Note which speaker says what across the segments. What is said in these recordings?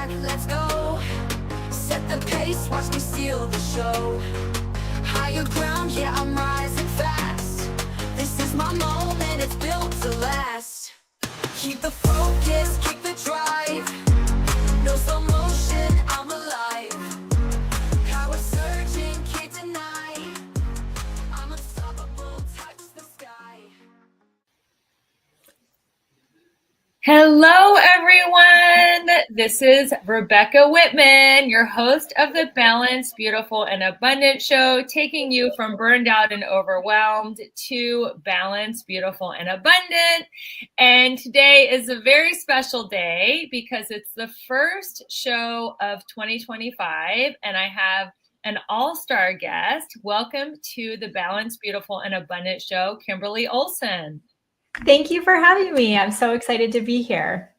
Speaker 1: back, let's go. Set the pace, watch me steal the show. Higher ground, yeah, I'm rising fast. This is my moment, it's built to last. Keep the focus, keep the drive. No slow motion, I'm alive. Power surging, can't deny. I'm unstoppable, touch the sky.
Speaker 2: Hello, everyone. This is Rebecca Whitman, your host of the Balanced, Beautiful, and Abundant show, taking you from burned out and overwhelmed to balanced, beautiful, and abundant. And today is a very special day because it's the first show of 2025, and I have an all-star guest. Welcome to the Balanced, Beautiful, and Abundant show, Kimberly Olson.
Speaker 3: Thank you for having me. I'm so excited to be here.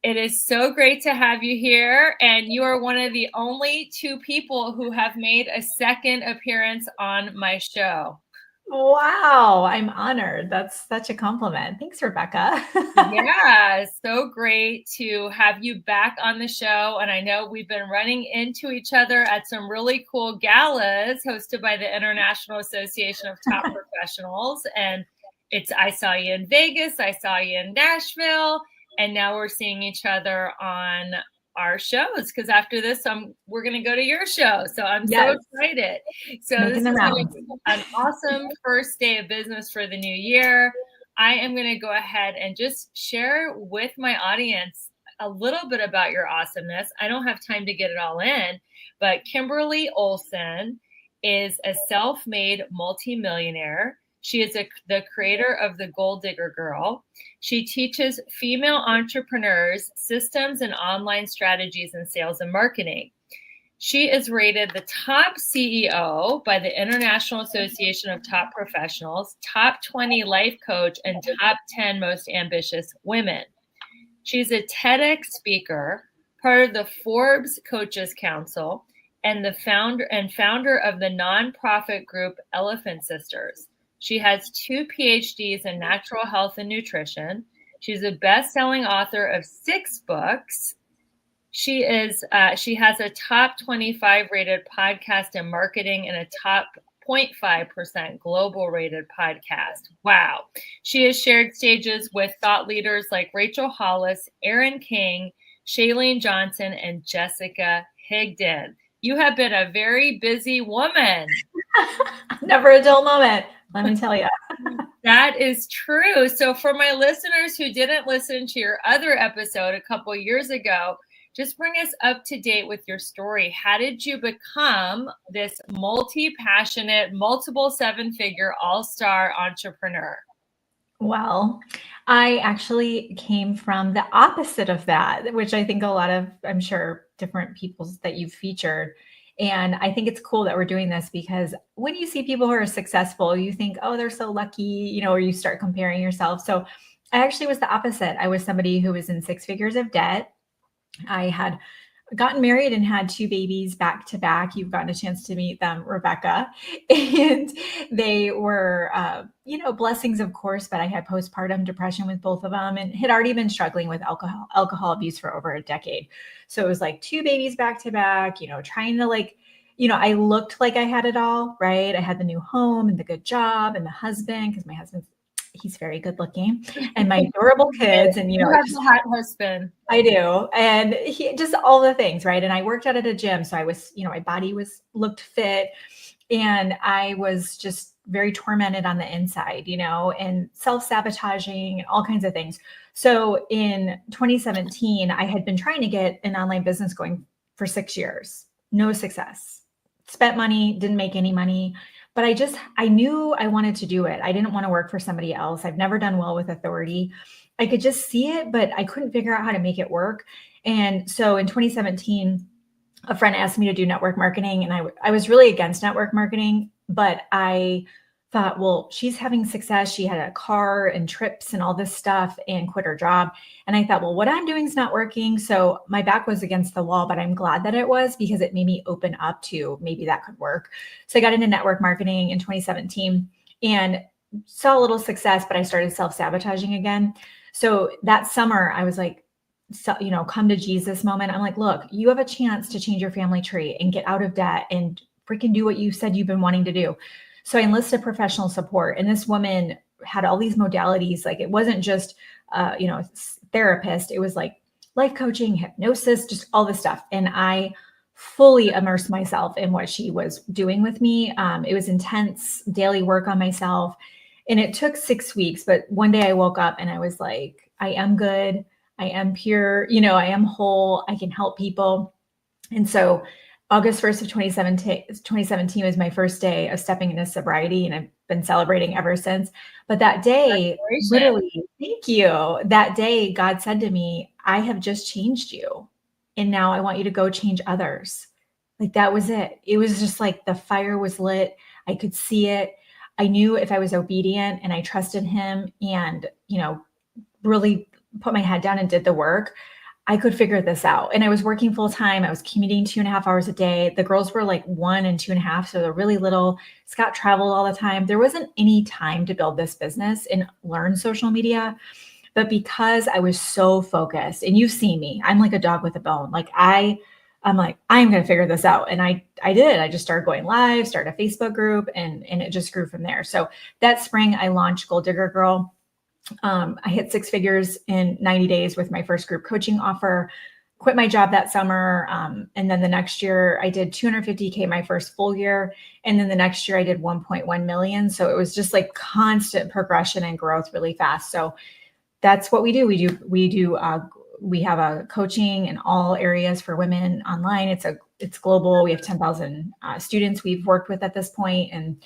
Speaker 2: It is so great to have you here. And you are one of the only two people who have made a second appearance on my show.
Speaker 3: Wow, I'm honored. That's such a compliment. Thanks, Rebecca.
Speaker 2: Yeah, so great to have you back on the show. And I know we've been running into each other at some really cool galas hosted by the International Association of Top Professionals. And I saw you in Vegas, I saw you in Nashville, and now we're seeing each other on our shows because after this, we're going to go to your show. So I'm so excited. So this is an awesome first day of business for the new year. I am going to go ahead and just share with my audience a little bit about your awesomeness. I don't have time to get it all in, but Kimberly Olson is a self-made multi-millionaire. She is the creator of the Gold Digger Girl. She teaches female entrepreneurs systems and online strategies in sales and marketing. She is rated the top CEO by the International Association of Top Professionals, top 20 life coach, and top 10 most ambitious women. She's a TEDx speaker, part of the Forbes Coaches Council, and the founder of the nonprofit group Elephant Sisters. She has 2 PhDs in natural health and nutrition. She's a best-selling author of 6 books. She has a top 25 rated podcast in marketing and a top 0.5% global rated podcast. Wow. She has shared stages with thought leaders like Rachel Hollis, Aaron King, Shailene Johnson, and Jessica Higdon. You have been a very busy woman.
Speaker 3: Never a dull moment, let me tell you.
Speaker 2: That is true. So for my listeners who didn't listen to your other episode a couple years ago, just bring us up to date with your story. How did you become this multi-passionate, multiple 7-figure all-star entrepreneur?
Speaker 3: Well, I actually came from the opposite of that, which I think a lot of, I'm sure, different people that you've featured. And I think it's cool that we're doing this because when you see people who are successful, you think, oh, they're so lucky, or you start comparing yourself. So I actually was the opposite. I was somebody who was in 6 figures of debt. I had gotten married and had 2 babies back to back. You've gotten a chance to meet them, Rebecca. And they were, blessings, of course, but I had postpartum depression with both of them and had already been struggling with alcohol abuse for over a decade. So it was like 2 babies back to back, trying to I looked like I had it all, right? I had the new home and the good job and the husband, because my he's very good looking, and my adorable kids. And,
Speaker 2: you have a hot husband.
Speaker 3: I do. And he just all the things, right? And I worked out at a gym. So I was, my body looked fit, and I was just very tormented on the inside, and self-sabotaging and all kinds of things. So in 2017, I had been trying to get an online business going for 6 years. No success. Spent money, didn't make any money. But I knew I wanted to do it. I didn't want to work for somebody else. I've never done well with authority. I could just see it, but I couldn't figure out how to make it work. And so in 2017, a friend asked me to do network marketing, and I was really against network marketing, but I thought, well, she's having success. She had a car and trips and all this stuff and quit her job. And I thought, well, what I'm doing is not working. So my back was against the wall, but I'm glad that it was because it made me open up to maybe that could work. So I got into network marketing in 2017 and saw a little success, but I started self-sabotaging again. So that summer I was like, come to Jesus moment. I'm like, look, you have a chance to change your family tree and get out of debt and freaking do what you said you've been wanting to do. So I enlisted professional support, and this woman had all these modalities. Like, it wasn't just, therapist. It was like life coaching, hypnosis, just all this stuff. And I fully immersed myself in what she was doing with me. It was intense daily work on myself. And it took 6 weeks. But one day I woke up and I was like, I am good. I am pure. I am whole. I can help people. And so August 1st of 2017 was my first day of stepping into sobriety, and I've been celebrating ever since. But that day, literally, thank you. That day, God said to me, I have just changed you. And now I want you to go change others. Like, that was it. It was just like the fire was lit. I could see it. I knew if I was obedient and I trusted him and, really put my head down and did the work, I could figure this out. And I was working full time. I was commuting 2.5 hours a day. The girls were like 1 and 2.5. So they're really little. Scott traveled all the time. There wasn't any time to build this business and learn social media. But because I was so focused, and you've seen me, I'm like a dog with a bone. Like, I'm like, I'm going to figure this out. And I did. I just started going live, started a Facebook group, and it just grew from there. So that spring I launched Gold Digger Girl. I hit 6 figures in 90 days with my first group coaching offer, quit my job that summer. And then the next year I did 250K my first full year. And then the next year I did 1.1 million. So it was just like constant progression and growth really fast. So that's what we do. We have a coaching in all areas for women online. It's global. We have 10,000 students we've worked with at this point. And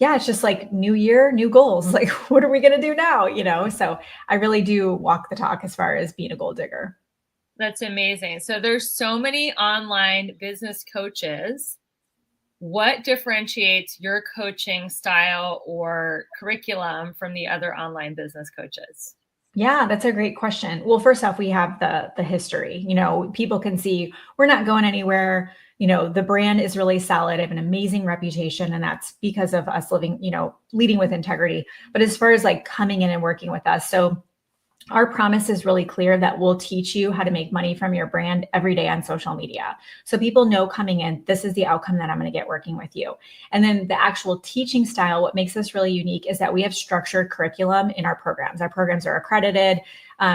Speaker 3: yeah, it's just like new year, new goals. Like, what are we going to do now? So I really do walk the talk as far as being a gold digger.
Speaker 2: That's amazing. So there's so many online business coaches. What differentiates your coaching style or curriculum from the other online business coaches?
Speaker 3: Yeah, that's a great question. Well, first off, we have the history. People can see we're not going anywhere. The brand is really solid. I have an amazing reputation, and that's because of us leading with integrity. But as far as like coming in and working with us, so our promise is really clear that we'll teach you how to make money from your brand every day on social media. So people know coming in, this is the outcome that I'm going to get working with you. And then the actual teaching style, what makes us really unique is that we have structured curriculum in our programs. Our programs are accredited.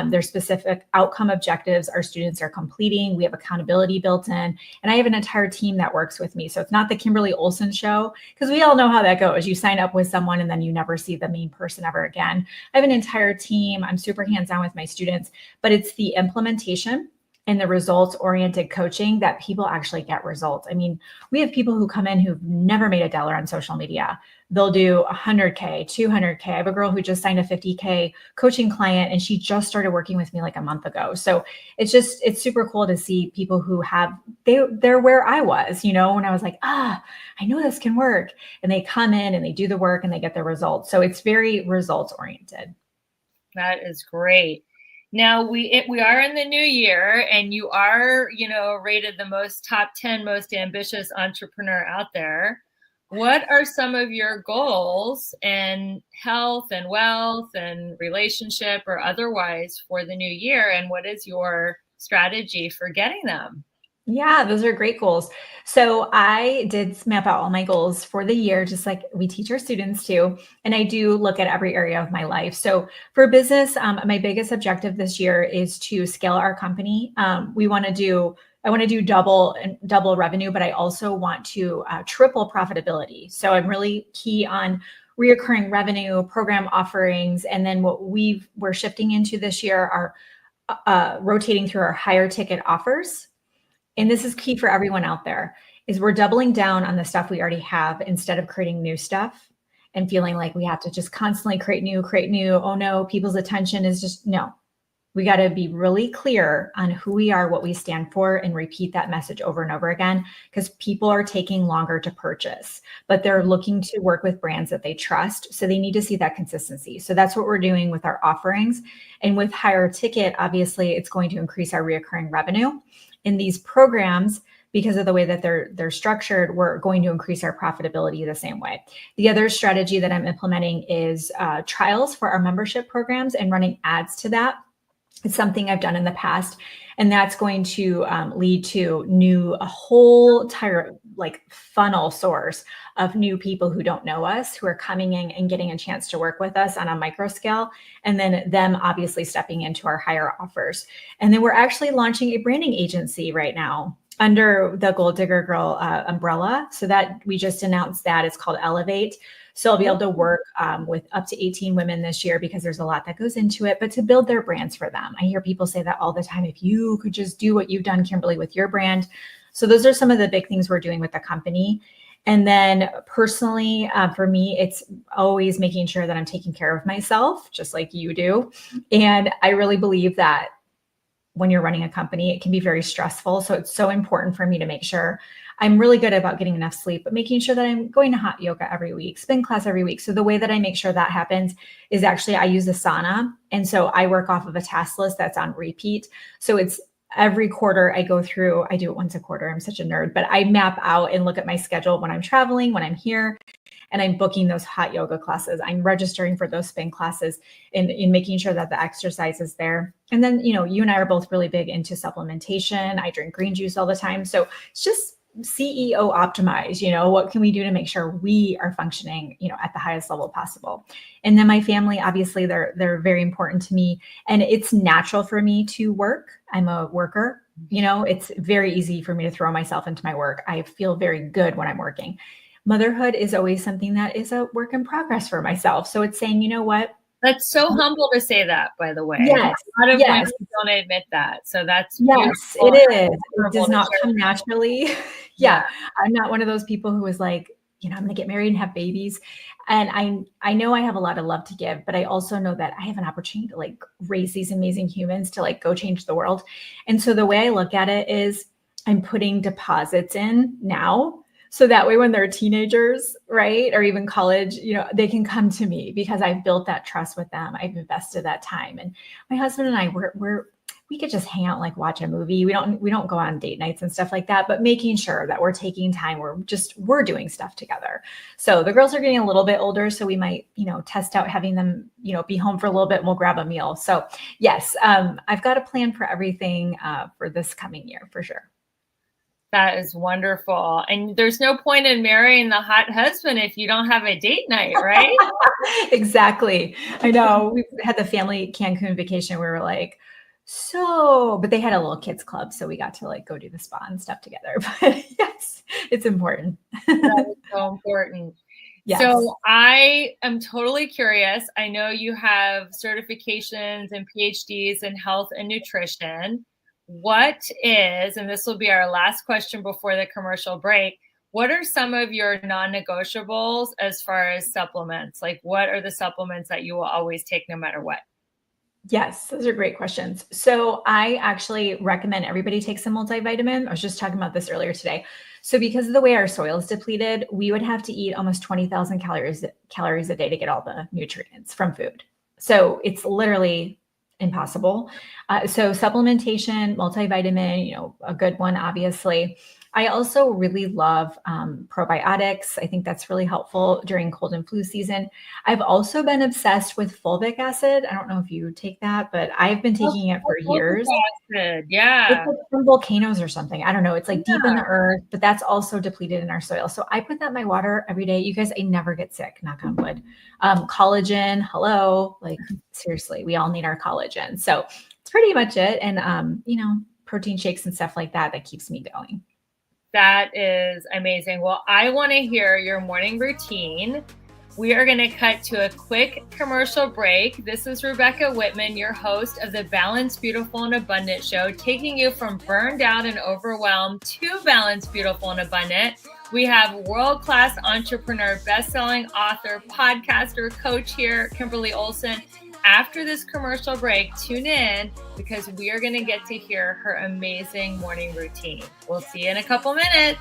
Speaker 3: There's specific outcome objectives our students are completing. We have accountability built in, and I have an entire team that works with me. So it's not the Kimberly Olson show, because we all know how that goes. You sign up with someone and then you never see the main person ever again. I have an entire team. I'm super hands-on with my students, but it's the implementation and the results-oriented coaching that people actually get results. I mean, we have people who come in who've never made $1 on social media. They'll do 100K, 200K. I have a girl who just signed a 50K coaching client, and she just started working with me like a month ago. So it's super cool to see people who they're where I was, when I was like, I know this can work. And they come in and they do the work and they get the results. So it's very results-oriented.
Speaker 2: That is great. Now we are in the new year, and you are, rated the top 10 most ambitious entrepreneur out there. What are some of your goals in health and wealth and relationship or otherwise for the new year? And what is your strategy for getting them?
Speaker 3: Yeah, those are great goals. So I did map out all my goals for the year, just like we teach our students to. And I do look at every area of my life. So for business, my biggest objective this year is to scale our company. I want to do double revenue, but I also want to triple profitability. So I'm really key on reoccurring revenue, program offerings. And then what we're shifting into this year are rotating through our higher ticket offers. And this is key for everyone out there, is we're doubling down on the stuff we already have instead of creating new stuff and feeling like we have to just constantly create new. Oh no, people's attention is just no. We got to be really clear on who we are, what we stand for, and repeat that message over and over again, because people are taking longer to purchase, but they're looking to work with brands that they trust. So they need to see that consistency. So that's what we're doing with our offerings. And with higher ticket, obviously, it's going to increase our reoccurring revenue. In these programs, because of the way that they're structured, we're going to increase our profitability the same way. The other strategy that I'm implementing is trials for our membership programs and running ads to that. It's something I've done in the past, and that's going to lead to a whole entire like funnel source of new people who don't know us, who are coming in and getting a chance to work with us on a micro scale, and then them obviously stepping into our higher offers. And then we're actually launching a branding agency right now under the Gold Digger Girl umbrella. So that we just announced that it's called Elevate. So I'll be able to work with up to 18 women this year because there's a lot that goes into it, but to build their brands for them. I hear people say that all the time. If you could just do what you've done, Kimberly, with your brand. So those are some of the big things we're doing with the company. And then personally, for me, it's always making sure that I'm taking care of myself, just like you do. And I really believe that when you're running a company, it can be very stressful. So it's so important for me to make sure I'm really good about getting enough sleep, but making sure that I'm going to hot yoga every week, spin class every week. So the way that I make sure that happens is actually I use Asana. And so I work off of a task list that's on repeat. So it's every quarter I go through, I do it once a quarter. I'm such a nerd, but I map out and look at my schedule when I'm traveling, when I'm here, and I'm booking those hot yoga classes. I'm registering for those spin classes in making sure that the exercise is there. And then, you and I are both really big into supplementation. I drink green juice all the time. So it's just CEO optimize, what can we do to make sure we are functioning, at the highest level possible. And then my family, obviously they're very important to me, and it's natural for me to work. I'm a worker, it's very easy for me to throw myself into my work. I feel very good when I'm working. Motherhood is always something that is a work in progress for myself. So it's saying, you know what?
Speaker 2: That's so humble to say that, by the way.
Speaker 3: Yes.
Speaker 2: A lot of women don't admit that. So that's
Speaker 3: yes,
Speaker 2: beautiful.
Speaker 3: It is. It does not come naturally.
Speaker 2: Yeah.
Speaker 3: I'm not one of those people who is like, I'm going to get married and have babies. And I know I have a lot of love to give, but I also know that I have an opportunity to like raise these amazing humans to like go change the world. And so the way I look at it is I'm putting deposits in now. So that way, when they're teenagers, right, or even college, they can come to me because I've built that trust with them. I've invested that time. And my husband and I, we could just hang out, like watch a movie. We don't go on date nights and stuff like that, but making sure that we're taking time, we're doing stuff together. So the girls are getting a little bit older, so we might, test out having them, be home for a little bit and we'll grab a meal. So yes, I've got a plan for everything for this coming year for sure.
Speaker 2: That is wonderful. And there's no point in marrying the hot husband if you don't have a date night, right?
Speaker 3: Exactly. I know. We had the family Cancun vacation. We were like, but they had a little kids club. So we got to like go do the spa and stuff together. But yes, it's important.
Speaker 2: That is so important. Yes. So I am totally curious. I know you have certifications and PhDs in health and nutrition. What is, and this will be our last question before the commercial break, what are some of your non-negotiables as far as supplements? Like, what are the supplements that you will always take no matter what?
Speaker 3: Yes, those are great questions. So I actually recommend everybody take some multivitamin. I was just talking about this earlier today. So because of the way our soil is depleted, we would have to eat almost 20,000 calories a day to get all the nutrients from food. So it's literally impossible. So supplementation, multivitamin, a good one, obviously. I also really love probiotics. I think that's really helpful during cold and flu season. I've also been obsessed with fulvic acid. I don't know if you take that, but I've been taking it for years.
Speaker 2: Acid, yeah.
Speaker 3: It's like from volcanoes or something. I don't know. It's like deep in the earth, but that's also depleted in our soil. So I put that in my water every day. You guys, I never get sick, knock on wood. Collagen, hello. Like seriously, we all need our collagen. So it's pretty much it. And, protein shakes and stuff like that keeps me going.
Speaker 2: That is amazing. Well, I want to hear your morning routine. We are going to cut to a quick commercial break. This is Rebecca Whitman, your host of the Balanced, Beautiful, and Abundant show, taking you from burned out and overwhelmed to balanced, beautiful, and abundant. We have world-class entrepreneur, best-selling author, podcaster, coach here, Kimberly Olson. After this commercial break, tune in because we are going to get to hear her amazing morning routine. We'll see you in a couple minutes.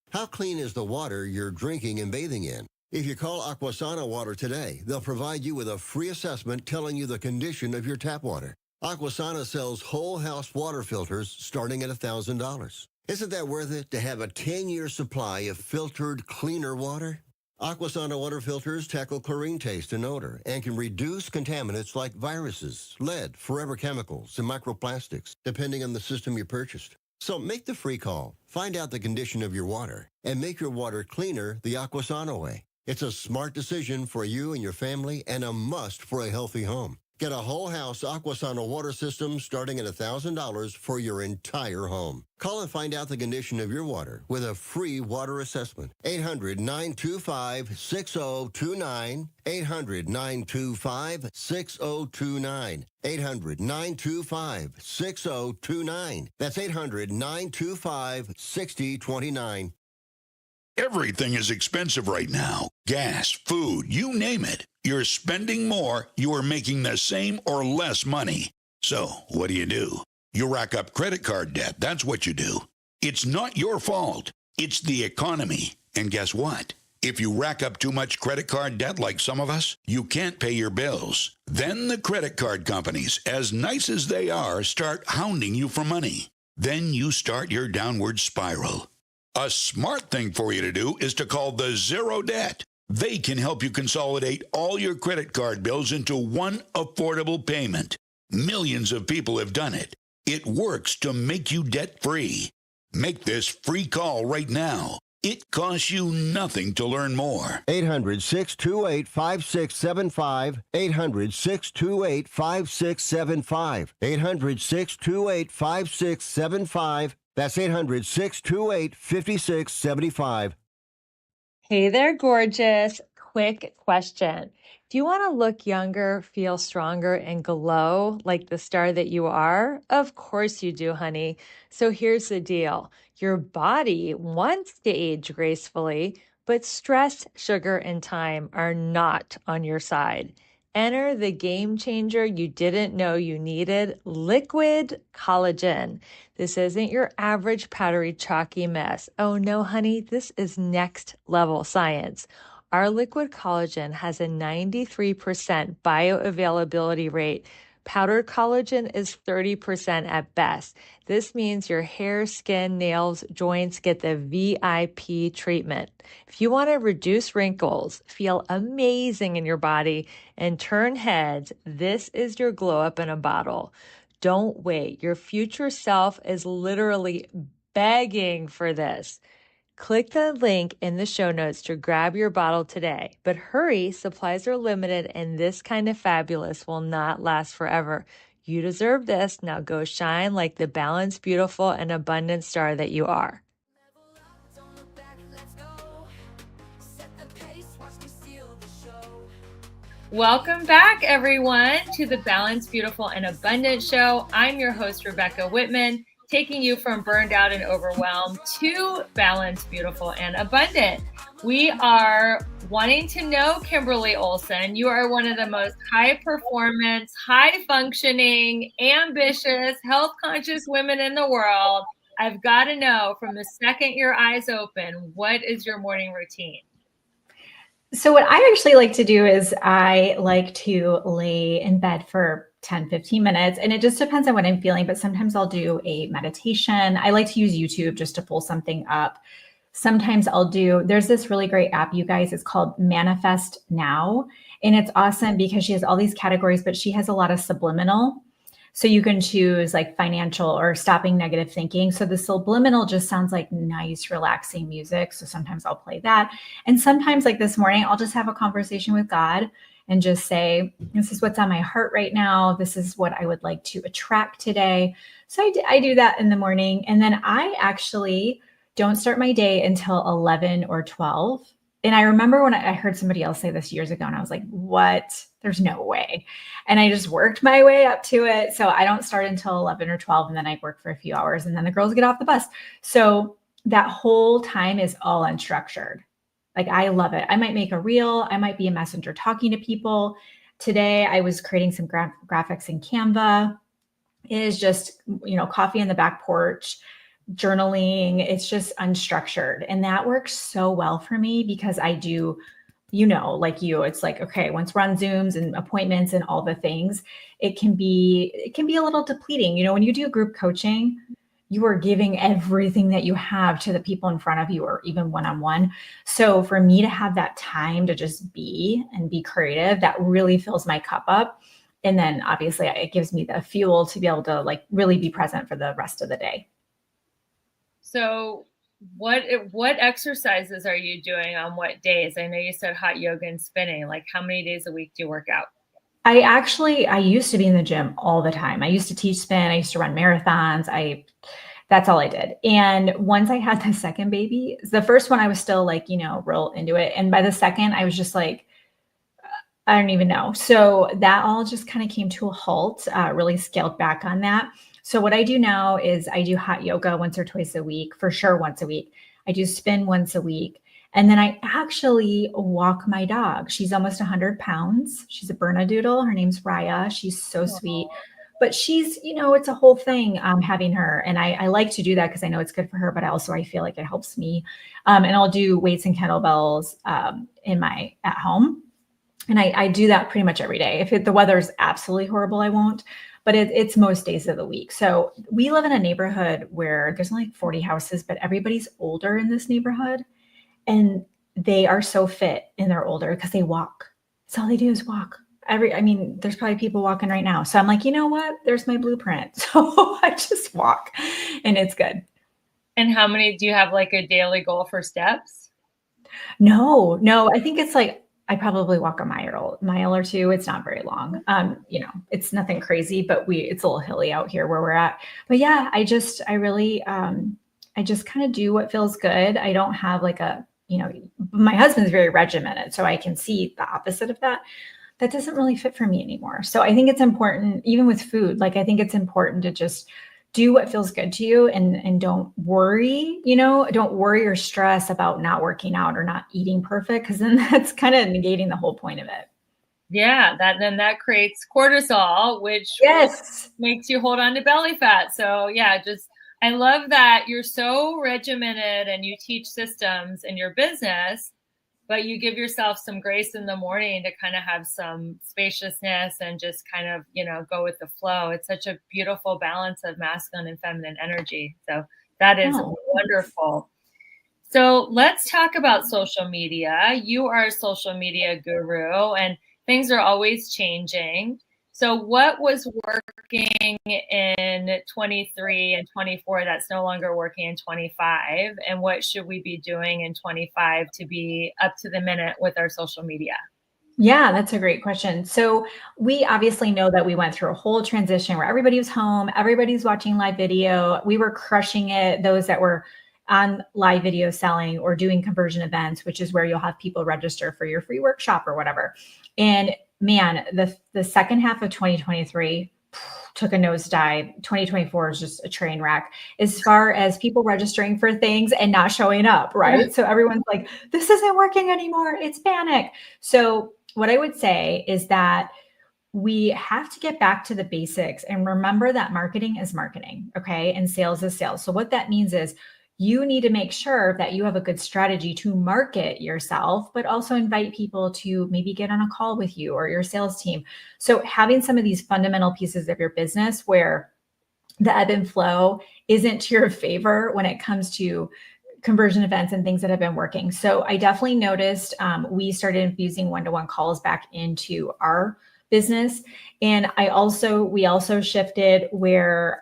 Speaker 4: How clean is the water you're drinking and bathing in? If you call Aquasana Water today, they'll provide you with a free assessment telling you the condition of your tap water. Aquasana sells whole house water filters starting at $1,000. Isn't that worth it to have a 10-year supply of filtered, cleaner water? Aquasana water filters tackle chlorine taste and odor and can reduce contaminants like viruses, lead, forever chemicals, and microplastics, depending on the system you purchased. So make the free call, find out the condition of your water, and make your water cleaner the Aquasana way. It's a smart decision for you and your family and a must for a healthy home. Get a whole house Aquasana water system starting at $1,000 for your entire home. Call and find out the condition of your water with a free water assessment. 800-925-6029. 800-925-6029. 800-925-6029. That's 800-925-6029.
Speaker 5: Everything is expensive right now. Gas, food, you name it. You're spending more, you are making the same or less money. So, what do? You rack up credit card debt. That's what you do. It's not your fault. It's the economy. And guess what? If you rack up too much credit card debt like some of us, you can't pay your bills. Then the credit card companies, as nice as they are, start hounding you for money. Then you start your downward spiral. A smart thing for you to do is to call the Zero Debt. They can help you consolidate all your credit card bills into one affordable payment. Millions of people have done it. It works to make you debt-free. Make this free call right now. It costs you nothing to learn more.
Speaker 4: 800-628-5675. 800-628-5675. 800-628-5675. That's 800-628-5675.
Speaker 3: Hey there, gorgeous. Quick question. Do you want to look younger, feel stronger, and glow like the star that you are? Of course you do, honey. So here's the deal. Your body wants to age gracefully, but stress, sugar, and time are not on your side. Enter the game changer you didn't know you needed, liquid collagen. This isn't your average powdery, chalky mess. Oh no, honey, this is next level science. Our liquid collagen has a 93% bioavailability rate. Powdered collagen is 30% at best. This means your hair, skin, nails, joints get the VIP treatment. If you want to reduce wrinkles, feel amazing in your body, and turn heads, this is your glow up in a bottle. Don't wait. Your future self is literally begging for this. Click the link in the show notes to grab your bottle today. But hurry, supplies are limited, and this kind of fabulous will not last forever. You deserve this. Now go shine like the balanced, beautiful, and abundant star that you are.
Speaker 1: Level up, don't look back, let's go. Set the pace, watch me steal the show.
Speaker 2: Welcome back, everyone, to the Balanced, Beautiful, and Abundant Show. I'm your host, Rebecca Whitman, taking you from burned out and overwhelmed to balanced, beautiful, and abundant. We are wanting to know Kimberly Olson. You are one of the most high performance, high functioning, ambitious, health conscious women in the world. I've got to know, from the second your eyes open, what is your morning routine?
Speaker 3: So what I actually like to do is I like to lay in bed for 10, 15 minutes. And it just depends on what I'm feeling. But sometimes I'll do a meditation. I like to use YouTube just to pull something up. Sometimes there's this really great app, you guys. It's called Manifest Now. And it's awesome because she has all these categories, but she has a lot of subliminal. So you can choose like financial or stopping negative thinking. So the subliminal just sounds like nice, relaxing music. So sometimes I'll play that. And sometimes, like this morning, I'll just have a conversation with God and just say, this is what's on my heart right now. This is what I would like to attract today. So I do that in the morning. And then I actually don't start my day until 11 or 12. And I remember when I heard somebody else say this years ago, and I was like, what? There's no way. And I just worked my way up to it. So I don't start until 11 or 12, and then I work for a few hours, and then the girls get off the bus. So that whole time is all unstructured. Like, I love it. I might make a reel. I might be a messenger talking to people. Today, I was creating some graphics in Canva. It is just, coffee on the back porch, journaling. It's just unstructured. And that works so well for me because I do, like you, it's like, okay, once we're on Zooms and appointments and all the things, it can be a little depleting. When you do group coaching, you are giving everything that you have to the people in front of you, or even one-on-one. So for me to have that time to just be and be creative, that really fills my cup up. And then obviously it gives me the fuel to be able to like really be present for the rest of the day.
Speaker 2: So what exercises are you doing on what days? I know you said hot yoga and spinning. Like how many days a week do you work out?
Speaker 3: I used to be in the gym all the time. I used to teach spin. I used to run marathons. That's all I did. And once I had the second baby, the first one, I was still like, real into it. And by the second, I was just like, I don't even know. So that all just kind of came to a halt, really scaled back on that. So what I do now is I do hot yoga once or twice a week, for sure once a week. I do spin once a week. And then I actually walk my dog. She's almost 100 pounds. She's a Bernedoodle. Her name's Raya. She's so sweet. But she's, it's a whole thing having her. And I like to do that because I know it's good for her, but I feel like it helps me. And I'll do weights and kettlebells at home. And I do that pretty much every day. If the weather's absolutely horrible, I won't. But it's most days of the week. So we live in a neighborhood where there's only like 40 houses, but everybody's older in this neighborhood. And they are so fit and they're older because they walk. So all they do is walk. There's probably people walking right now. So I'm like, you know what? There's my blueprint. So I just walk and it's good.
Speaker 2: And how many do you have, like a daily goal for steps?
Speaker 3: No, I think it's like, I probably walk a mile or two. It's not very long. It's nothing crazy, but it's a little hilly out here where we're at. But yeah, I just kind of do what feels good. I don't have like my husband's very regimented, so I can see the opposite of that. That doesn't really fit for me anymore. So I think it's important, even with food, like I think it's important to just do what feels good to you and don't worry, don't worry or stress about not working out or not eating perfect, because then that's kind of negating the whole point of it.
Speaker 2: Yeah, that creates cortisol, which makes you hold on to belly fat. So yeah, I love that you're so regimented and you teach systems in your business, but you give yourself some grace in the morning to kind of have some spaciousness and just kind of, go with the flow. It's such a beautiful balance of masculine and feminine energy. So that is wonderful. So let's talk about social media. You are a social media guru and things are always changing. So what was working in 23 and 24 that's no longer working in 25? And what should we be doing in 25 to be up to the minute with our social media?
Speaker 3: Yeah, that's a great question. So we obviously know that we went through a whole transition where everybody was home, everybody's watching live video. We were crushing it. Those that were on live video selling or doing conversion events, which is where you'll have people register for your free workshop or whatever. And man, the second half of 2023 took a nosedive. 2024 is just a train wreck as far as people registering for things and not showing up, right? So everyone's like, this isn't working anymore. It's panic. So what I would say is that we have to get back to the basics and remember that marketing is marketing, okay? And sales is sales. So what that means is you need to make sure that you have a good strategy to market yourself, but also invite people to maybe get on a call with you or your sales team. So having some of these fundamental pieces of your business where the ebb and flow isn't to your favor when it comes to conversion events and things that have been working. So I definitely noticed we started infusing one-to-one calls back into our business. And we also shifted when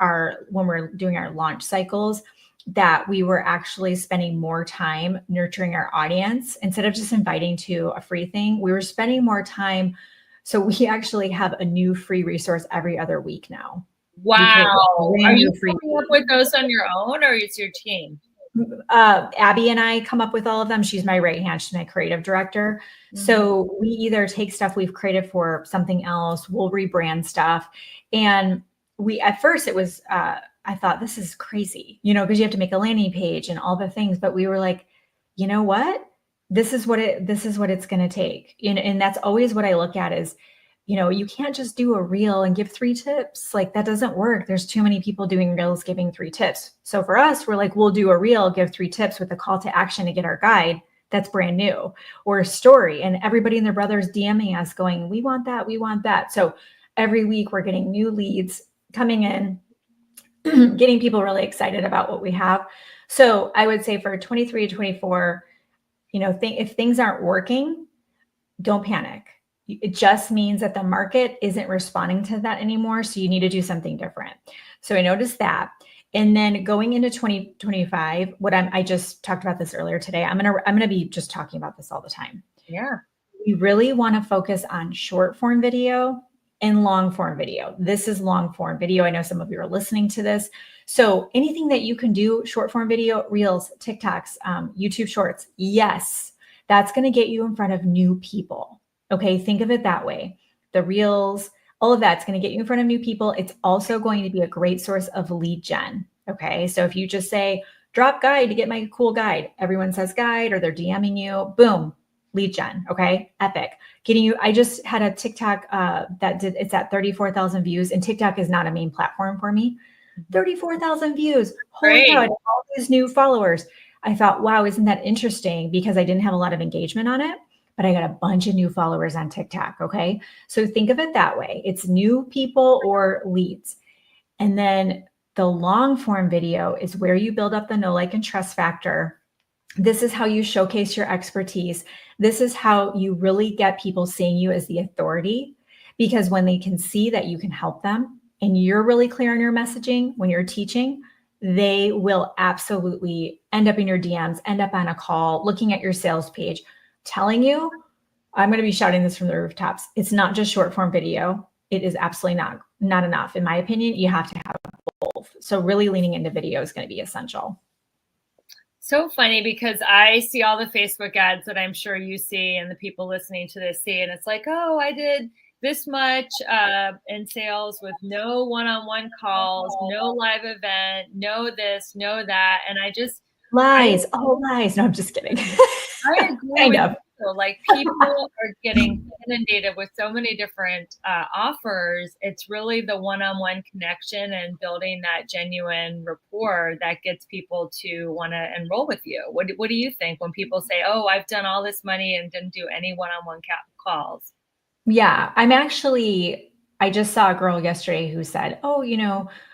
Speaker 3: we're doing our launch cycles, that we were actually spending more time nurturing our audience instead of just inviting to a free thing. We were spending more time. So we actually have a new free resource every other week now.
Speaker 2: Wow. Are you coming up with those on your own or is your team?
Speaker 3: Abby and I come up with all of them. She's my right hand. She's my creative director. Mm-hmm. So we either take stuff we've created for something else, we'll rebrand stuff. And at first it was, I thought this is crazy, because you have to make a landing page and all the things, but we were like, you know what? This is what it's going to take. And that's always what I look at is, you can't just do a reel and give 3 tips. Like that doesn't work. There's too many people doing reels giving 3 tips. So for us, we're like, we'll do a reel, give 3 tips with a call to action to get our guide. That's brand new, or a story. And everybody and their brothers DMing us going, we want that. We want that. So every week we're getting new leads coming in getting people really excited about what we have. So I would say for 23 to 24, if things aren't working, don't panic. It just means that the market isn't responding to that anymore. So you need to do something different. So I noticed that. And then going into 2025, I just talked about this earlier today. I'm going to be just talking about this all the time.
Speaker 2: Yeah.
Speaker 3: We really want to focus on short form video and long form video. This is long form video. I know some of you are listening to this. So anything that you can do, short form video, reels, TikToks, YouTube shorts, yes, that's going to get you in front of new people. Okay, think of it that way. The reels, all of that's going to get you in front of new people. It's also going to be a great source of lead gen. Okay, so if you just say, drop guide to get my cool guide, everyone says guide or they're DMing you, boom, lead gen. Okay, epic. Getting you, I just had a TikTok it's at 34,000 views, and TikTok is not a main platform for me. 34,000 views. Holy cow, all these new followers. I thought, wow, isn't that interesting? Because I didn't have a lot of engagement on it, but I got a bunch of new followers on TikTok. Okay. So think of it that way. It's new people or leads. And then the long form video is where you build up the know, like, and trust factor. This is how you showcase your expertise. This is how you really get people seeing you as the authority, because when they can see that you can help them and you're really clear on your messaging when you're teaching, they will absolutely end up in your DMs, end up on a call, looking at your sales page, telling you, I'm going to be shouting this from the rooftops. It's not just short form video. It is absolutely not enough. In my opinion, you have to have both. So really leaning into video is going to be essential.
Speaker 2: So funny, because I see all the Facebook ads that I'm sure you see and the people listening to this see, and it's like, oh, I did this much in sales with no one-on-one calls, no live event, no this, no that. And I just
Speaker 3: lies. No, I'm just kidding.
Speaker 2: I agree
Speaker 3: kind
Speaker 2: with
Speaker 3: of.
Speaker 2: you. Like, people are getting inundated with so many different offers. It's really the one-on-one connection and building that genuine rapport that gets people to want to enroll with you. What do you think when people say, oh, I've done all this money and didn't do any one-on-one calls?
Speaker 3: Yeah, I just saw a girl yesterday who said, oh,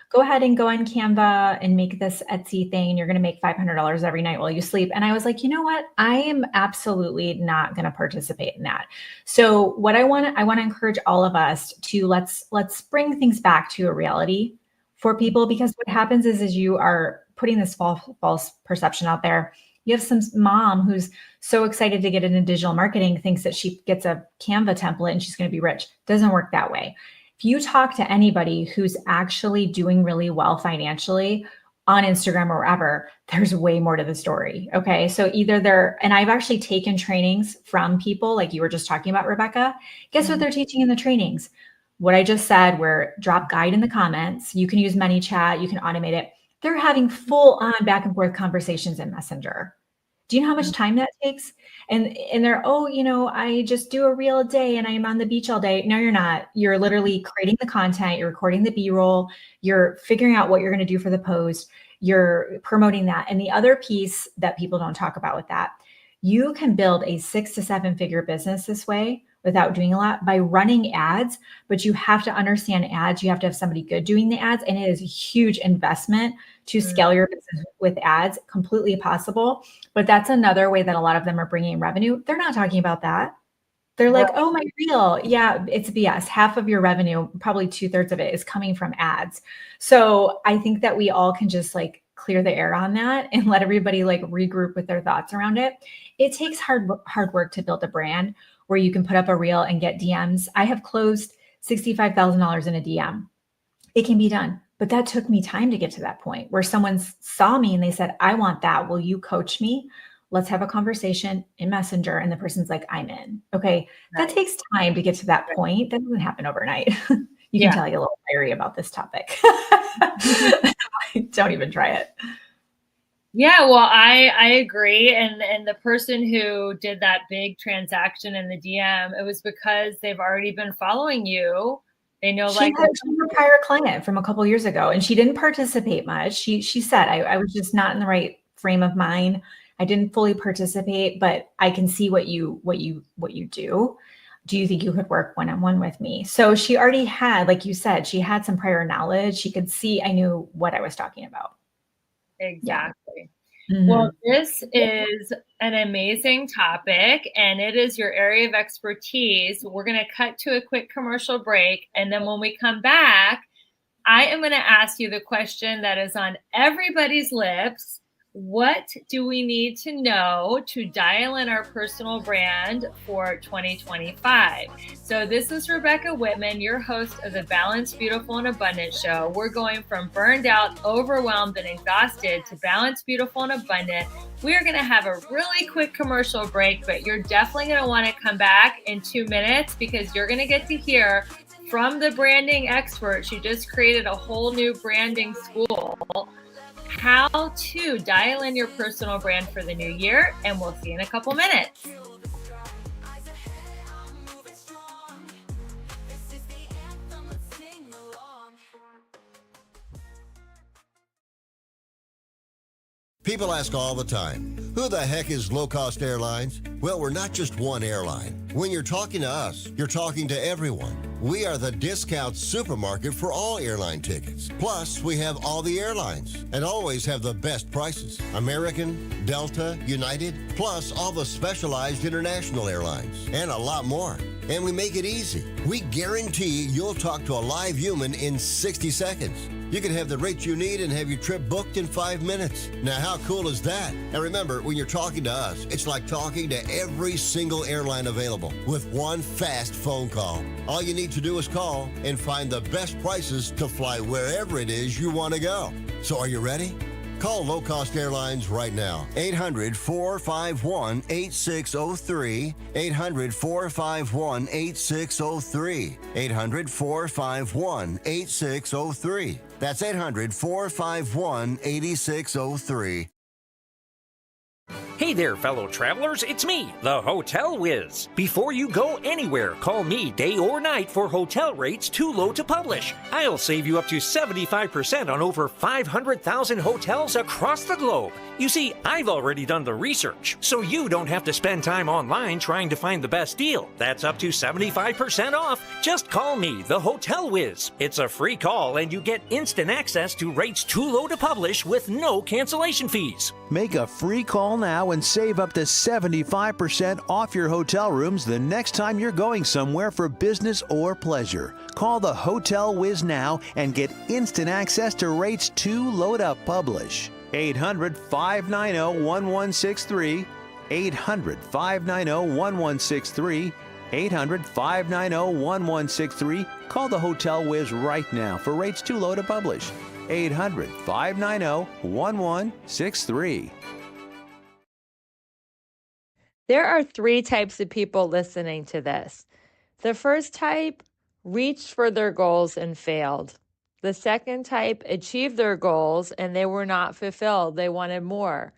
Speaker 3: go ahead and go on Canva and make this Etsy thing, and you're going to make $500 every night while you sleep. And I was like, you know what? I am absolutely not going to participate in that. So what I want to encourage all of us to let's bring things back to a reality for people, because what happens is you are putting this false perception out there. You have some mom who's so excited to get into digital marketing, thinks that she gets a Canva template and she's going to be rich. Doesn't work that way. If you talk to anybody who's actually doing really well financially on Instagram or wherever, there's way more to the story. Okay. So and I've actually taken trainings from people like you were just talking about, Rebecca. Guess what they're teaching in the trainings? What I just said, where drop guide in the comments. You can use ManyChat, you can automate it. They're having full on back and forth conversations in Messenger. Do you know how much time that takes? And they're, I just do a reel a day and I'm on the beach all day. No, you're not. You're literally creating the content. You're recording the B-roll. You're figuring out what you're going to do for the post. You're promoting that. And the other piece that people don't talk about with that, you can build a 6 to 7 figure business this way without doing a lot by running ads, but you have to understand ads. You have to have somebody good doing the ads. And it is a huge investment to scale your business with ads. Completely possible. But that's another way that a lot of them are bringing revenue. They're not talking about that. They're like, oh, my reel. Yeah, it's BS. Half of your revenue, probably 2/3 of it, is coming from ads. So I think that we all can just clear the air on that and let everybody regroup with their thoughts around it. It takes hard work to build a brand where you can put up a reel and get DMs. I have closed $65,000 in a DM. It can be done. But that took me time to get to that point where someone saw me and they said, I want that. Will you coach me? Let's have a conversation in Messenger. And the person's like, I'm in. Okay. That takes time to get to that point. That doesn't happen overnight. You can tell you a little fiery about this topic. Don't even try it.
Speaker 2: Yeah, well, I agree. And the person who did that big transaction in the DM, it was because they've already been following you. They know,
Speaker 3: she had a prior client from a couple of years ago, and she didn't participate much. She said, I was just not in the right frame of mind. I didn't fully participate, but I can see what you do. do you think you could work one-on-one with me? So she already had, like you said, she had some prior knowledge. She could see, I knew what I was talking about.
Speaker 2: Exactly.
Speaker 3: Mhm.
Speaker 2: Well, this is an amazing topic, and it is your area of expertise. We're going to cut to a quick commercial break. And then when we come back, I am going to ask you the question that is on everybody's lips. What do we need to know to dial in our personal brand for 2025? So this is Rebecca Whitman, your host of the Balanced, Beautiful, and Abundant show. We're going from burned out, overwhelmed, and exhausted to balanced, beautiful, and abundant. We are going to have a really quick commercial break, but you're definitely going to want to come back in 2 minutes because you're going to get to hear from the branding experts. She just created a whole new branding school, how to dial in your personal brand for the new year, and we'll see you in a couple minutes.
Speaker 4: People ask all the time, who the heck is Low Cost Airlines? Well, we're not just one airline. When you're talking to us, you're talking to everyone. We are the discount supermarket for all airline tickets. Plus, we have all the airlines and always have the best prices. American, Delta, United, plus all the specialized international airlines and a lot more. And we make it easy. We guarantee you'll talk to a live human in 60 seconds. You can have the rates you need and have your trip booked in 5 minutes. Now, how cool is that? And remember, when you're talking to us, it's like talking to every single airline available with one fast phone call. All you need to do is call and find the best prices to fly wherever it is you want to go. So are you ready? Call Low Cost Airlines right now. 800-451-8603. 800-451-8603. 800-451-8603. That's 800-451-8603.
Speaker 6: Hey there, fellow travelers, it's me, the Hotel Whiz. Before you go anywhere, call me day or night for hotel rates too low to publish. I'll save you up to 75% on over 500,000 hotels across the globe. You see, I've already done the research, so you don't have to spend time online trying to find the best deal. That's up to 75% off. Just call me, the Hotel Whiz. It's a free call and you get instant access to rates too low to publish with no cancellation fees.
Speaker 7: Make a free call now and save up to 75% off your hotel rooms the next time you're going somewhere for business or pleasure. Call the Hotel Whiz now and get instant access to rates too low to publish. 800-590-1163. 800-590-1163. 800-590-1163. Call the Hotel Whiz right now for rates too low to publish. 800-590-1163.
Speaker 8: There are 3 types of people listening to this. The first type reached for their goals and failed. The second type achieved their goals and they were not fulfilled. They wanted more.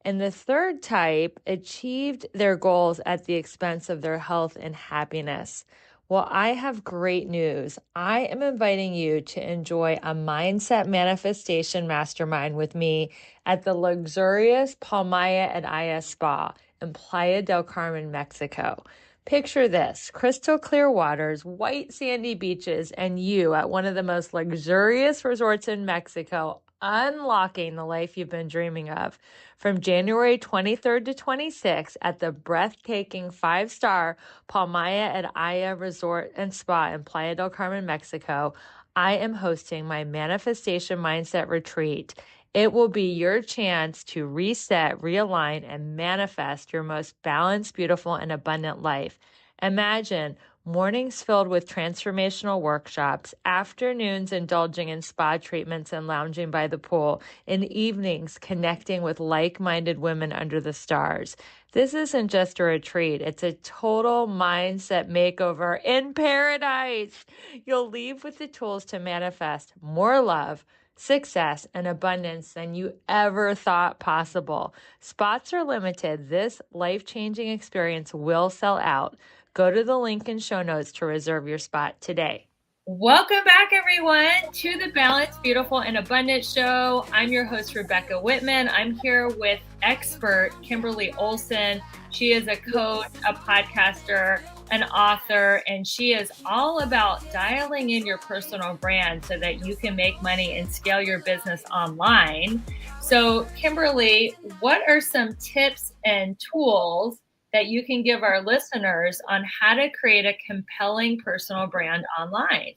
Speaker 8: And the third type achieved their goals at the expense of their health and happiness. Well, I have great news. I am inviting you to enjoy a mindset manifestation mastermind with me at the luxurious Palmaya at Aya Spa in Playa del Carmen, Mexico. Picture this: crystal clear waters, white sandy beaches, and you at one of the most luxurious resorts in Mexico, unlocking the life you've been dreaming of. From January 23rd to 26th at the breathtaking 5-star Palmaya at Aya Resort and Spa in Playa del Carmen, Mexico, I am hosting my Manifestation Mindset Retreat. It will be your chance to reset, realign, and manifest your most balanced, beautiful, and abundant life. Imagine mornings filled with transformational workshops, afternoons indulging in spa treatments and lounging by the pool, and evenings connecting with like-minded women under the stars. This isn't just a retreat. It's a total mindset makeover in paradise. You'll leave with the tools to manifest more love, success, and abundance than you ever thought possible. Spots are limited. This life-changing experience will sell out. Go to the link in show notes to reserve your spot today.
Speaker 2: Welcome back, everyone, to the Balanced, Beautiful, and Abundant show. I'm your host, Rebecca Whitman. I'm here with expert Kimberly Olson. She is a coach, a podcaster, an author, and she is all about dialing in your personal brand so that you can make money and scale your business online. So, Kimberly, what are some tips and tools that you can give our listeners on how to create a compelling personal brand online?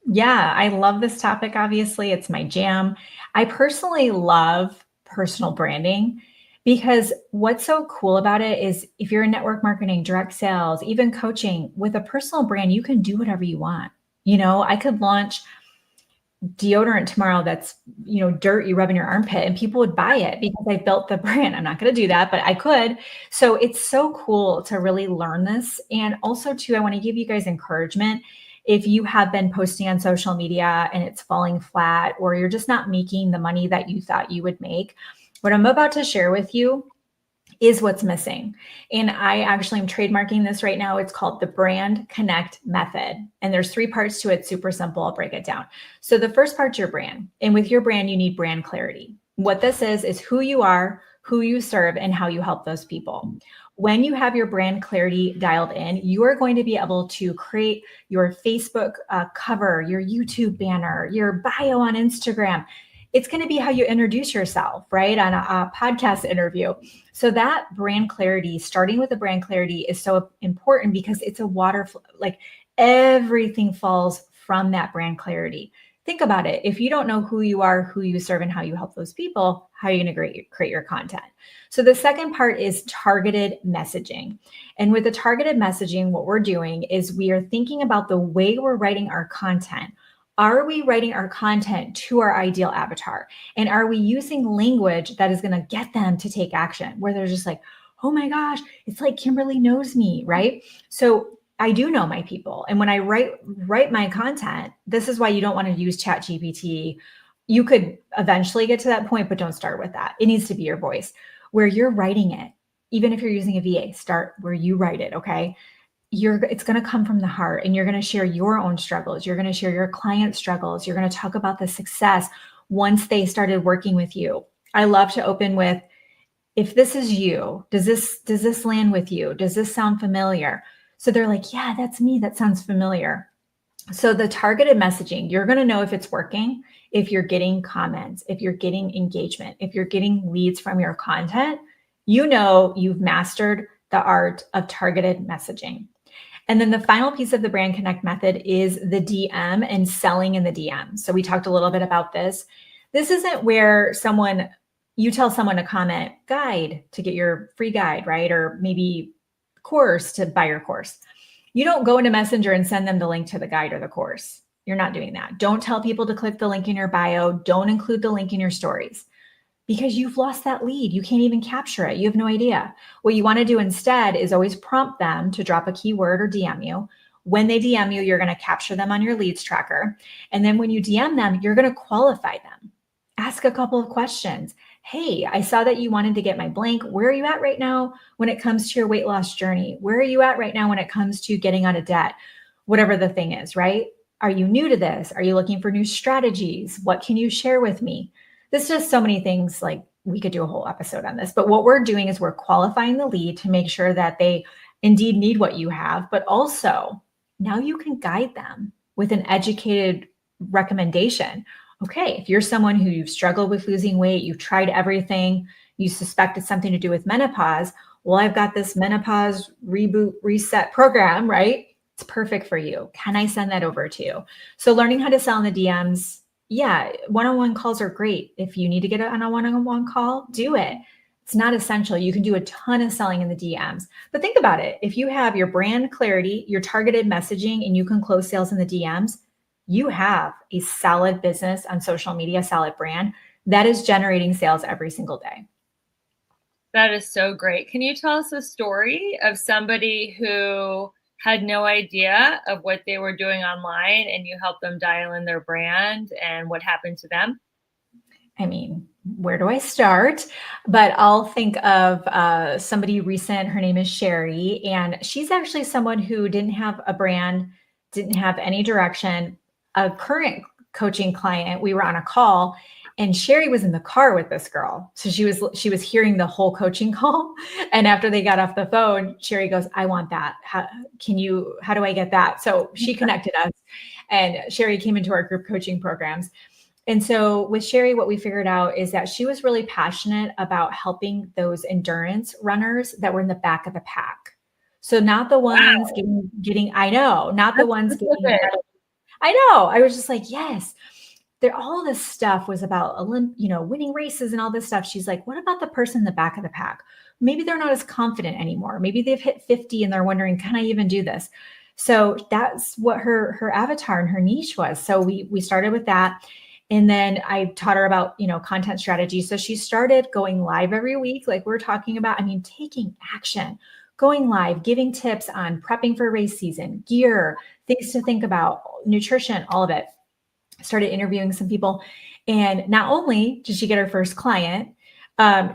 Speaker 3: Yeah, I love this topic. Obviously, it's my jam. I personally love personal branding because what's so cool about it is if you're in network marketing, direct sales, even coaching, with a personal brand, you can do whatever you want. I could launch deodorant tomorrow that's, dirt you rub in your armpit and people would buy it because I built the brand. I'm not going to do that, but I could. So it's so cool to really learn this. And also too, I want to give you guys encouragement. If you have been posting on social media and it's falling flat, or you're just not making the money that you thought you would make, what I'm about to share with you is what's missing. And I actually am trademarking this right now. It's called the Brand Connect Method. And there's 3 parts to it. Super simple. I'll break it down. So the first part's your brand. And with your brand, you need brand clarity. What this is who you are, who you serve, and how you help those people. When you have your brand clarity dialed in, you are going to be able to create your Facebook cover, your YouTube banner, your bio on Instagram. It's going to be how you introduce yourself, right? On a podcast interview. So that brand clarity, starting with the brand clarity, is so important because it's a waterfall, like everything falls from that brand clarity. Think about it. If you don't know who you are, who you serve, and how you help those people, how are you going to create your content? So the second part is targeted messaging. And with the targeted messaging, what we're doing is we are thinking about the way we're writing our content. Are we writing our content to our ideal avatar? And are we using language that is going to get them to take action, where they're just like, oh my gosh, it's like Kimberly knows me, right? So I do know my people. And when I write my content, this is why you don't want to use ChatGPT. You could eventually get to that point, but don't start with that. It needs to be your voice where you're writing it. Even if you're using a VA, start where you write it, okay? It's going to come from the heart, and you're going to share your own struggles. You're going to share your client struggles. You're going to talk about the success once they started working with you. I love to open with, if this is you, does this land with you? Does this sound familiar? So they're like, yeah, that's me. That sounds familiar. So the targeted messaging, you're going to know if it's working, if you're getting comments, if you're getting engagement, if you're getting leads from your content, you've mastered the art of targeted messaging. And then the final piece of the Brand Connect method is the DM and selling in the DM. So we talked a little bit about this. This isn't where you tell someone to comment guide to get your free guide, right? Or maybe course to buy your course. You don't go into Messenger and send them the link to the guide or the course. You're not doing that. Don't tell people to click the link in your bio. Don't include the link in your stories, because you've lost that lead. You can't even capture it. You have no idea. What you want to do instead is always prompt them to drop a keyword or DM you. When they DM you, you're going to capture them on your leads tracker. And then when you DM them, you're going to qualify them. Ask a couple of questions. Hey, I saw that you wanted to get my blank. Where are you at right now when it comes to your weight loss journey? Where are you at right now when it comes to getting out of debt? Whatever the thing is, right? Are you new to this? Are you looking for new strategies? What can you share with me? There's just so many things, like we could do a whole episode on this, but what we're doing is we're qualifying the lead to make sure that they indeed need what you have, but also now you can guide them with an educated recommendation. Okay, if you're someone who you've struggled with losing weight, you've tried everything, you suspect it's something to do with menopause, well, I've got this menopause reboot reset program, right? It's perfect for you. Can I send that over to you? So learning how to sell in the DMs, yeah, one-on-one calls are great. If you need to get on a one-on-one call, do it. It's not essential. You can do a ton of selling in the DMs. But think about it. If you have your brand clarity, your targeted messaging, and you can close sales in the DMs, you have a solid business on social media, solid brand that is generating sales every single day.
Speaker 2: That is so great. Can you tell us a story of somebody who had no idea of what they were doing online and you helped them dial in their brand, and what happened to them?
Speaker 3: I mean, where do I start? But I'll think of somebody recent. Her name is Sherry, and she's actually someone who didn't have a brand, didn't have any direction. A current coaching client, we were on a call, And Sherry was in the car with this girl. So she was hearing the whole coaching call. And after they got off the phone, Sherry goes, I want that. How do I get that? So she connected us, and Sherry came into our group coaching programs. And so with Sherry, what we figured out is that she was really passionate about helping those endurance runners that were in the back of the pack. So not the ones getting, I know, not the ones getting, I know. I was just like, yes. All this stuff was about, winning races and all this stuff. She's like, what about the person in the back of the pack? Maybe they're not as confident anymore. Maybe they've hit 50 and they're wondering, can I even do this? So that's what her avatar and her niche was. So we started with that. And then I taught her about, content strategy. So she started going live every week, like we're talking about, taking action, going live, giving tips on prepping for race season, gear, things to think about, nutrition, all of it. Started interviewing some people. And not only did she get her first client,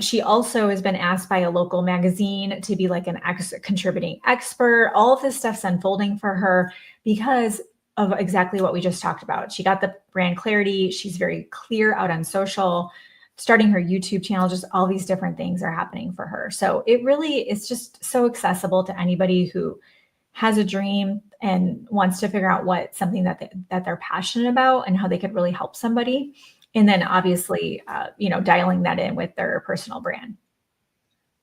Speaker 3: she also has been asked by a local magazine to be like an contributing expert. All of this stuff's unfolding for her because of exactly what we just talked about. She got the brand clarity. She's very clear out on social, starting her YouTube channel, just all these different things are happening for her. So it really is just so accessible to anybody who has a dream and wants to figure out something that they're passionate about and how they could really help somebody. And then obviously, dialing that in with their personal brand.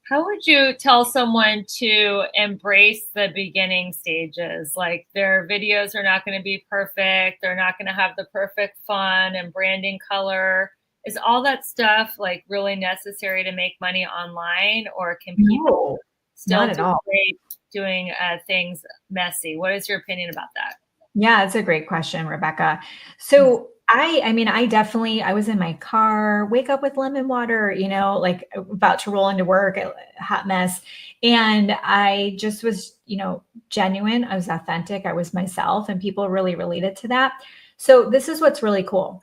Speaker 2: How would you tell someone to embrace the beginning stages? Like their videos are not going to be perfect. They're not going to have the perfect font and branding color. Is all that stuff like really necessary to make money online, or can people still do great doing things messy? What is your opinion about that?
Speaker 3: Yeah, it's a great question, Rebecca. So I was in my car, wake up with lemon water, like about to roll into work, a hot mess. And I just was, genuine. I was authentic. I was myself, and people really related to that. So this is what's really cool.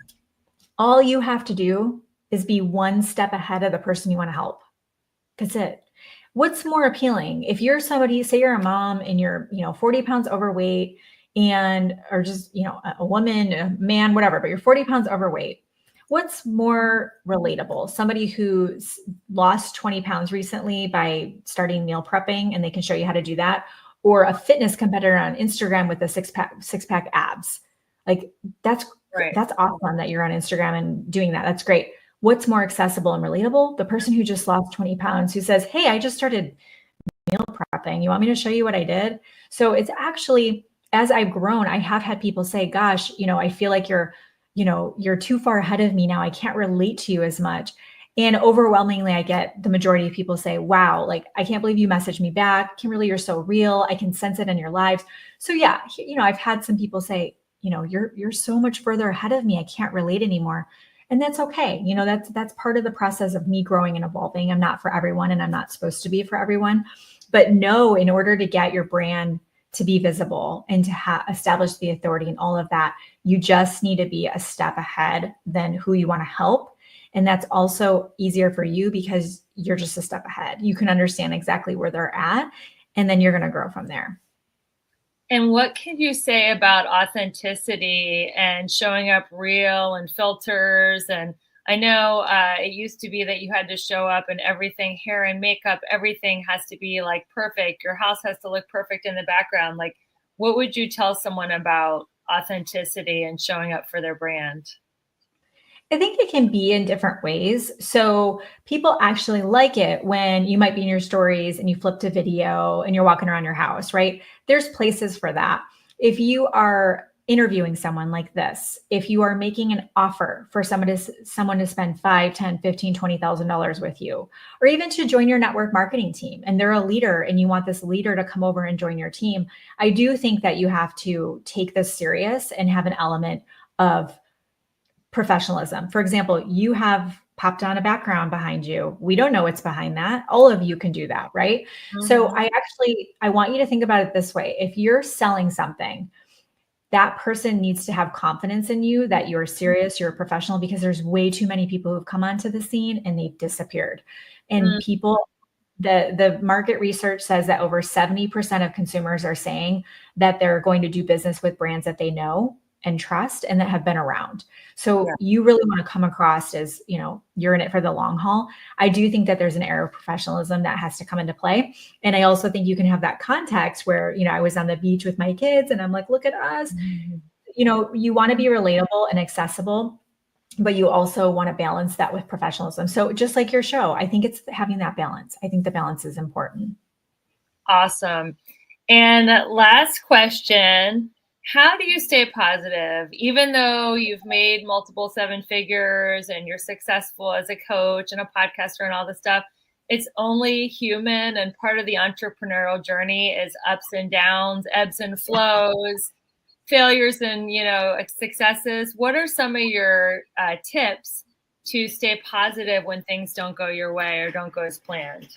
Speaker 3: All you have to do is be one step ahead of the person you want to help. That's it. What's more appealing? If you're somebody, say you're a mom and you're, 40 pounds overweight or just, a woman, a man, whatever, but you're 40 pounds overweight. What's more relatable? Somebody who's lost 20 pounds recently by starting meal prepping, and they can show you how to do that, or a fitness competitor on Instagram with a six pack abs. Like that's awesome that you're on Instagram and doing that. That's great. What's more accessible and relatable? The person who just lost 20 pounds who says, hey, I just started meal prepping. You want me to show you what I did? So it's actually, as I've grown, I have had people say, gosh, I feel like you're too far ahead of me now. I can't relate to you as much. And overwhelmingly, I get the majority of people say, wow, like, I can't believe you messaged me back. Kimberly, you're so real. I can sense it in your lives. So yeah, I've had some people say, you're so much further ahead of me. I can't relate anymore. And that's okay. That's part of the process of me growing and evolving. I'm not for everyone, and I'm not supposed to be for everyone. But no, in order to get your brand to be visible and to establish the authority and all of that, you just need to be a step ahead than who you want to help. And that's also easier for you because you're just a step ahead. You can understand exactly where they're at, and then you're going to grow from there.
Speaker 2: And what can you say about authenticity and showing up real and filters? And I know it used to be that you had to show up and everything, hair and makeup, everything has to be like perfect. Your house has to look perfect in the background. Like, what would you tell someone about authenticity and showing up for their brand?
Speaker 3: I think it can be in different ways. So people actually like it when you might be in your stories and you flip to video and you're walking around your house, right? There's places for that. If you are interviewing someone like this, if you are making an offer for someone to spend $5, $10, $15, $20,000 with you, or even to join your network marketing team, and they're a leader and you want this leader to come over and join your team, I do think that you have to take this serious and have an element of professionalism. For example, you have popped on a background behind you. We don't know what's behind that. All of you can do that, right? Mm-hmm. So I want you to think about it this way. If you're selling something, that person needs to have confidence in you that you're serious, you're a professional, because there's way too many people who've come onto the scene and they've disappeared. And people, the market research says that over 70% of consumers are saying that they're going to do business with brands that they know. and trust and that have been around. So
Speaker 2: Yeah.
Speaker 3: you really want to come across as, you're in it for the long haul. I do think that there's an air of professionalism that has to come into play. And I also think you can have that context where, I was on the beach with my kids and I'm like, look at us. You want to be relatable and accessible, but you also want to balance that with professionalism. So just like your show, I think it's having that balance. I think the balance is important.
Speaker 2: Awesome. And last question, how do you stay positive? Even though you've made multiple seven figures and you're successful as a coach and a podcaster and all this stuff, it's only human, and part of the entrepreneurial journey is ups and downs, ebbs and flows, failures and, successes. What are some of your tips to stay positive when things don't go your way or don't go as planned?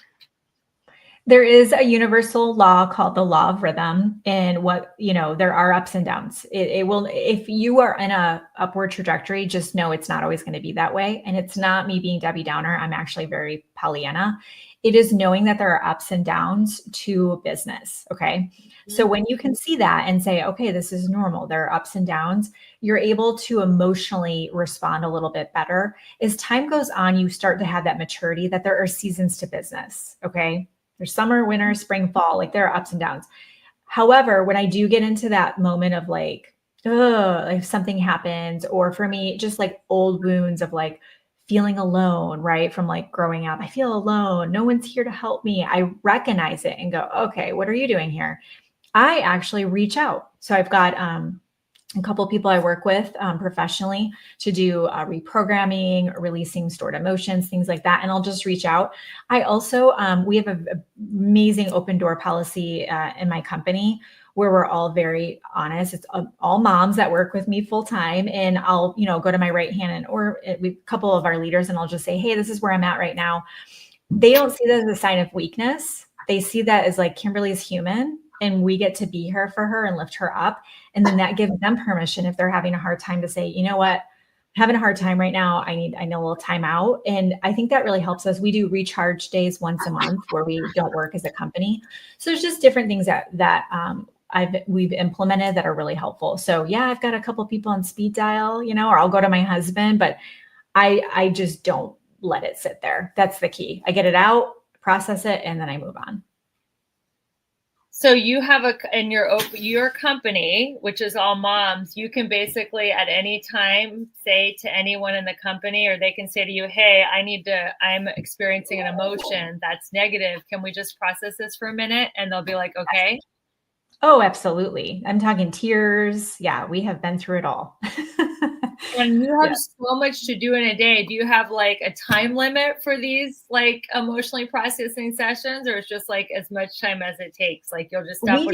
Speaker 3: There is a universal law called the law of rhythm, and there are ups and downs. It will, if you are in a upward trajectory, just know it's not always going to be that way. And it's not me being Debbie Downer. I'm actually very Pollyanna. It is knowing that there are ups and downs to business. Okay. So when you can see that and say, okay, this is normal, there are ups and downs, you're able to emotionally respond a little bit better. As time goes on, you start to have that maturity that there are seasons to business. Okay. There's summer, winter, spring, fall, like there are ups and downs. However, when I do get into that moment of like, if something happens, or for me, just like old wounds of like feeling alone, right? From like growing up, I feel alone. No one's here to help me. I recognize it and go, okay, what are you doing here? I actually reach out. So I've got a couple of people I work with professionally to do reprogramming, releasing stored emotions, things like that. And I'll just reach out. I also, we have an amazing open door policy in my company where we're all very honest. It's all moms that work with me full time. And I'll, go to my right hand or a couple of our leaders and I'll just say, hey, this is where I'm at right now. They don't see that as a sign of weakness. They see that as like Kimberly's human. And we get to be here for her and lift her up. And then that gives them permission if they're having a hard time to say, you know what, I'm having a hard time right now. I need a little time out. And I think that really helps us. We do recharge days once a month where we don't work as a company. So there's just different things that we've implemented that are really helpful. So yeah, I've got a couple people on speed dial, or I'll go to my husband, but I just don't let it sit there. That's the key. I get it out, process it, and then I move on.
Speaker 2: So you have in your company, which is all moms, you can basically at any time say to anyone in the company, or they can say to you, hey, I'm experiencing an emotion that's negative. Can we just process this for a minute? And they'll be like, okay.
Speaker 3: Oh, absolutely. I'm talking tears. Yeah, we have been through it all.
Speaker 2: And you have so much to do in a day. Do you have like a time limit for these like emotionally processing sessions, or it's just like as much time as it takes? Like you'll just stop.
Speaker 3: We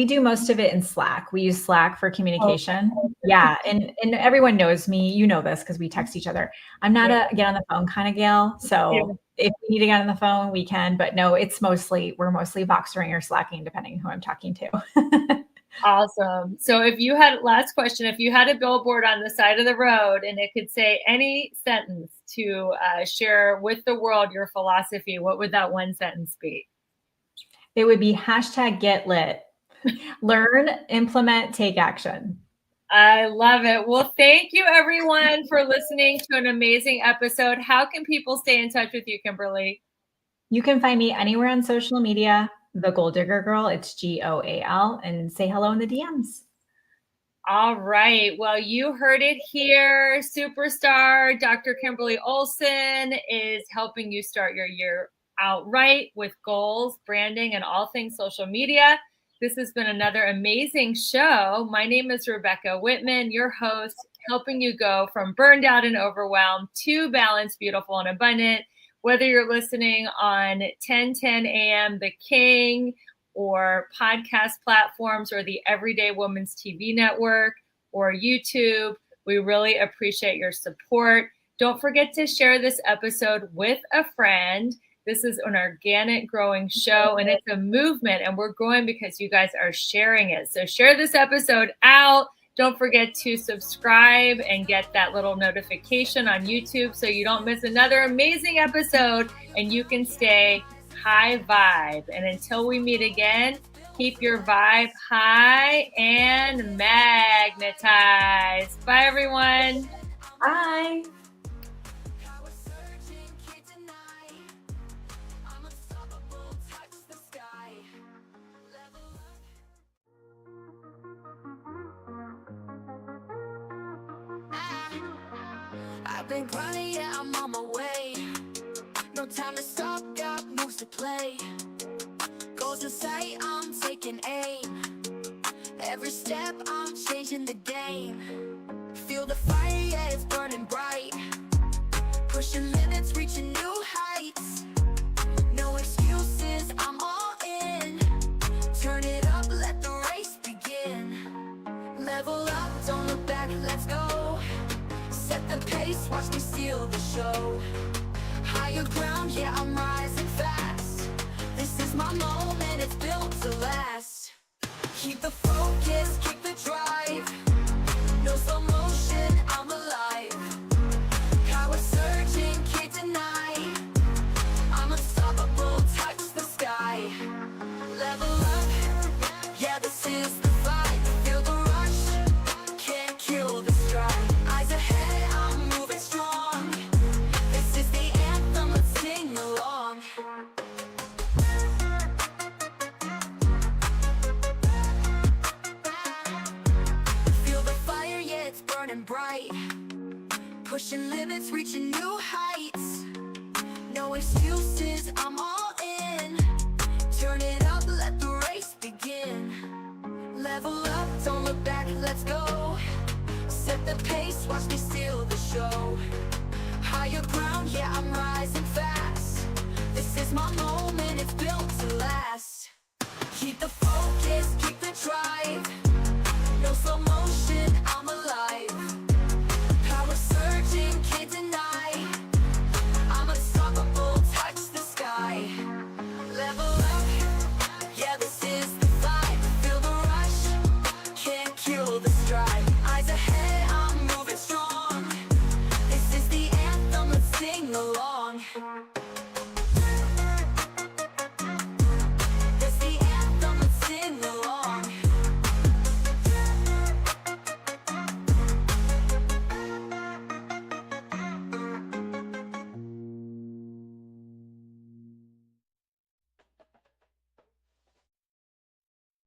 Speaker 3: do most of it in Slack. We use Slack for communication.
Speaker 2: Okay.
Speaker 3: Yeah. And everyone knows me, this because we text each other. I'm not a get on the phone kind of gal. So if we need to get on the phone, we can, but no, we're mostly Voxering or Slacking, depending on who I'm talking to.
Speaker 2: Awesome. So if you had a billboard on the side of the road and it could say any sentence to share with the world your philosophy, what would that one sentence be?
Speaker 3: It would be #GetLit. Learn, implement, take action.
Speaker 2: I love it. Well, thank you everyone for listening to an amazing episode. How can people stay in touch with you, Kimberly?
Speaker 3: You can find me anywhere on social media. The Goal Digger Girl, it's GOAL, and say hello in the DMs.
Speaker 2: All right. Well, you heard it here. Superstar Dr. Kimberly Olson is helping you start your year out right with goals, branding, and all things social media. This has been another amazing show. My name is Rebecca Whitman, your host, helping you go from burned out and overwhelmed to balanced, beautiful, and abundant. Whether you're listening on 1010 AM, The King, or podcast platforms, or the Everyday Woman's TV network, or YouTube, we really appreciate your support. Don't forget to share this episode with a friend. This is an organic growing show, and it's a movement, and we're growing because you guys are sharing it. So share this episode out. Don't forget to subscribe and get that little notification on YouTube so you don't miss another amazing episode and you can stay high vibe. And until we meet again, Keep your vibe high and magnetized. Bye, everyone.
Speaker 3: Bye.
Speaker 1: I've been grinding, yeah, I'm on my way. No time to stop, got moves to play. Goals in sight, I'm taking aim. Every step, I'm changing the game. Feel the fire, yeah, it's burning bright. Pushing limits, reaching new heights. No excuses, I'm all in. Turn it up, let the race begin. Level up, don't look back, let's go. Set the pace, watch me steal the show. Higher ground, yeah, I'm rising fast. This is my moment, it's built to last. Keep the focus, keep the drive. No slow motion, I'm alive. Power surging, can't deny. I'm unstoppable, touch the sky. Level up, yeah, this is the fight. Feel the rush, can't kill the stride. Eyes ahead, I'm moving strong. This is the anthem, let's sing along. Feel the fire, yeah, it's burning bright. Pushing limits, reaching new heights. No excuses, I'm all in. Turn it up, let the race begin. Level up, don't look back, let's go. Set the pace, watch me steal the show. Higher ground, yeah, I'm rising fast. This is my moment.